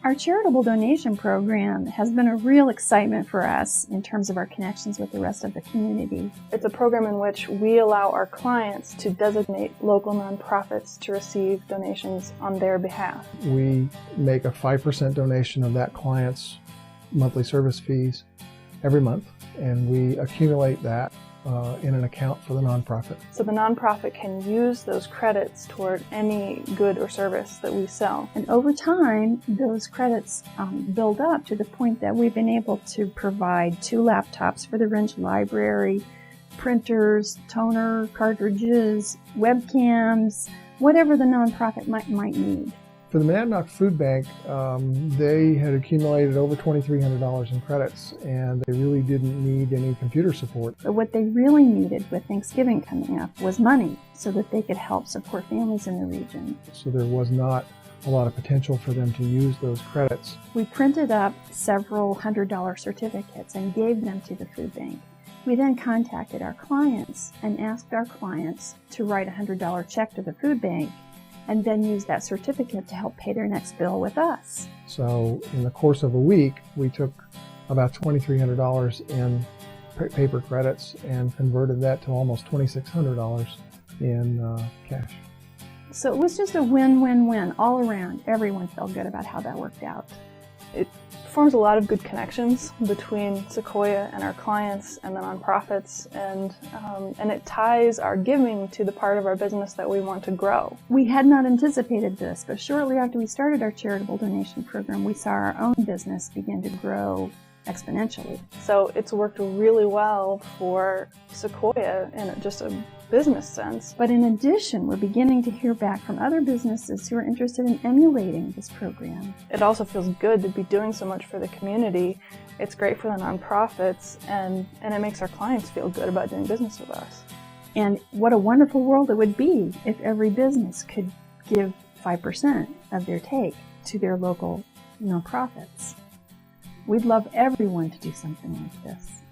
Our charitable donation program has been a real excitement for us in terms of our connections with the rest of the community. It's a program in which we allow our clients to designate local nonprofits to receive donations on their behalf. We make a 5% donation of that client's monthly service fees every month, and we accumulate that in an account for the nonprofit. So the nonprofit can use those credits toward any good or service that we sell. And over time, those credits build up to the point that we've been able to provide 2 laptops for the Rindge Library, printers, toner, cartridges, webcams, whatever the nonprofit might need. For the Monadnock Food Bank, they had accumulated over $2,300 in credits, and they really didn't need any computer support. But what they really needed with Thanksgiving coming up was money so that they could help support families in the region. So there was not a lot of potential for them to use those credits. We printed up several $100 certificates and gave them to the food bank. We then contacted our clients and asked our clients to write a $100 check to the food bank and then use that certificate to help pay their next bill with us. So in the course of a week, we took about $2,300 in paper credits and converted that to almost $2,600 in cash. So it was just a win-win-win all around. Everyone felt good about how that worked out. It forms a lot of good connections between Sequoia and our clients and the nonprofits, and it ties our giving to the part of our business that we want to grow. We had not anticipated this, but shortly after we started our charitable donation program, we saw our own business begin to grow exponentially. So it's worked really well for Sequoia in just a business sense. But in addition, we're beginning to hear back from other businesses who are interested in emulating this program. It also feels good to be doing so much for the community. It's great for the nonprofits, and it makes our clients feel good about doing business with us. And what a wonderful world it would be if every business could give 5% of their take to their local nonprofits. We'd love everyone to do something like this.